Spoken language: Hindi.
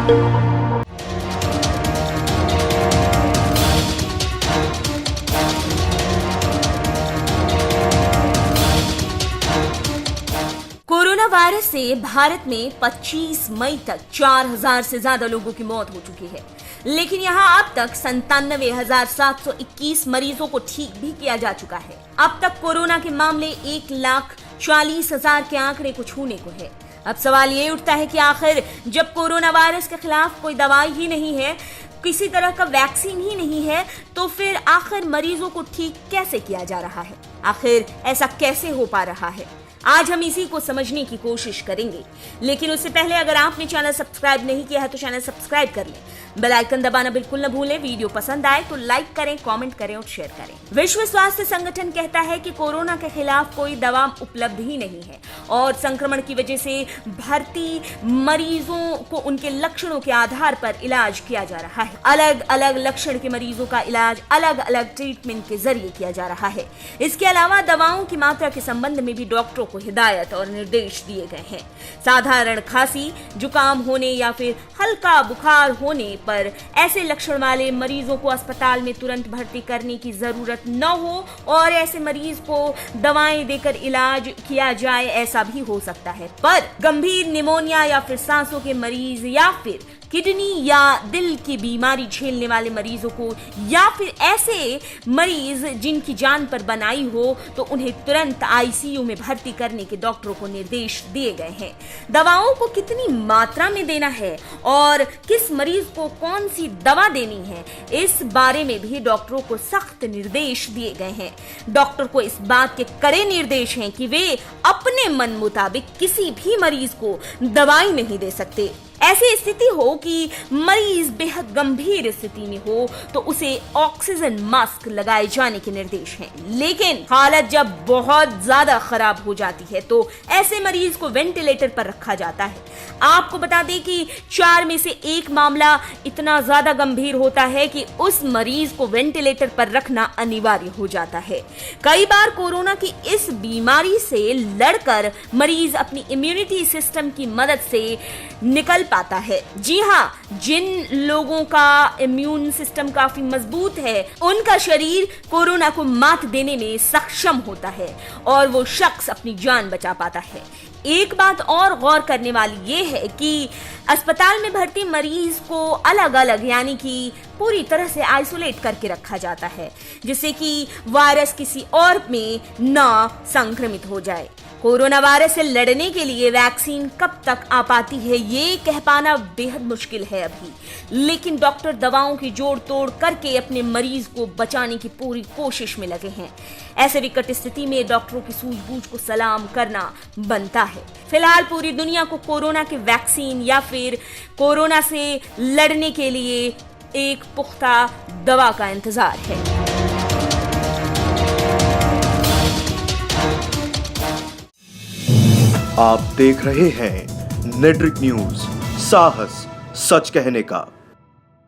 कोरोना वायरस से भारत में 25 मई तक 4000 से ज्यादा लोगों की मौत हो चुकी है, लेकिन यहां अब तक 97,721 मरीजों को ठीक भी किया जा चुका है। अब तक कोरोना के मामले 1,40,000 के आंकड़े को छूने को है। अब सवाल ये उठता है कि आखिर जब कोरोना वायरस के खिलाफ कोई दवाई ही नहीं है, किसी तरह का वैक्सीन ही नहीं है, तो फिर आखिर मरीजों को ठीक कैसे किया जा रहा है? आखिर ऐसा कैसे हो पा रहा है? आज हम इसी को समझने की कोशिश करेंगे, लेकिन उससे पहले अगर आपने चैनल सब्सक्राइब नहीं किया है तो चैनल सब्सक्राइब कर लें। बेल आइकन दबाना बिल्कुल न भूलें। वीडियो पसंद आए तो लाइक करें, कमेंट करें और शेयर करें। विश्व स्वास्थ्य संगठन कहता है कि कोरोना के खिलाफ कोई दवा उपलब्ध ही नहीं है और संक्रमण की वजह से भर्ती मरीजों को उनके लक्षणों के आधार पर इलाज किया जा रहा है। अलग अलग लक्षण के मरीजों का इलाज अलग अलग ट्रीटमेंट के जरिए किया जा रहा है। इसके अलावा दवाओं की मात्रा के संबंध में भी डॉक्टरों को हिदायत और निर्देश दिए गए हैं। साधारण खांसी, जुकाम होने या फिर हल्का बुखार होने पर ऐसे लक्षण वाले मरीजों को अस्पताल में तुरंत भर्ती करने की जरूरत न हो और ऐसे मरीज को दवाएं देकर इलाज किया जाए, ऐसा भी हो सकता है। पर गंभीर निमोनिया या फिर सांसों के मरीज या फिर किडनी या दिल की बीमारी झेलने वाले मरीजों को या फिर ऐसे मरीज जिनकी जान पर बनाई हो तो उन्हें तुरंत आईसीयू में भर्ती करने के डॉक्टरों को निर्देश दिए गए हैं। दवाओं को कितनी मात्रा में देना है और किस मरीज को कौन सी दवा देनी है, इस बारे में भी डॉक्टरों को सख्त निर्देश दिए गए हैं। डॉक्टर को इस बात के कड़े निर्देश हैं कि वे अपने मन मुताबिक किसी भी मरीज को दवाई नहीं दे सकते। ऐसी स्थिति हो कि मरीज बेहद गंभीर स्थिति में हो तो उसे ऑक्सीजन मास्क लगाए जाने के निर्देश हैं। लेकिन हालत जब बहुत ज्यादा खराब हो जाती है तो ऐसे मरीज को वेंटिलेटर पर रखा जाता है। आपको बता दें कि 4 में से 1 मामला इतना ज्यादा गंभीर होता है कि उस मरीज को वेंटिलेटर पर रखना अनिवार्य हो जाता है। कई बार कोरोना की इस बीमारी से लड़कर मरीज अपनी इम्यूनिटी सिस्टम की मदद से निकल पाता है। जी हाँ, जिन लोगों का इम्यून सिस्टम काफी मजबूत है, उनका शरीर कोरोना को मात देने में सक्षम होता है और वो शख्स अपनी जान बचा पाता है। एक बात और गौर करने वाली ये है कि अस्पताल में भर्ती मरीज को अलग अलग यानी कि पूरी तरह से आइसोलेट करके रखा जाता है, जिससे कि वायरस किसी और में ना संक्रमित हो जाए। कोरोना वायरस से लड़ने के लिए वैक्सीन कब तक आ पाती है ये कह पाना बेहद मुश्किल है अभी, लेकिन डॉक्टर दवाओं की जोड़ तोड़ करके अपने मरीज को बचाने की पूरी कोशिश में लगे हैं। ऐसे विकट स्थिति में डॉक्टरों की सूझबूझ को सलाम करना बनता है। फिलहाल पूरी दुनिया को कोरोना के वैक्सीन या फिर कोरोना से लड़ने के लिए एक पुख्ता दवा का इंतजार है। आप देख रहे हैं नेट्रिक न्यूज, साहस सच कहने का।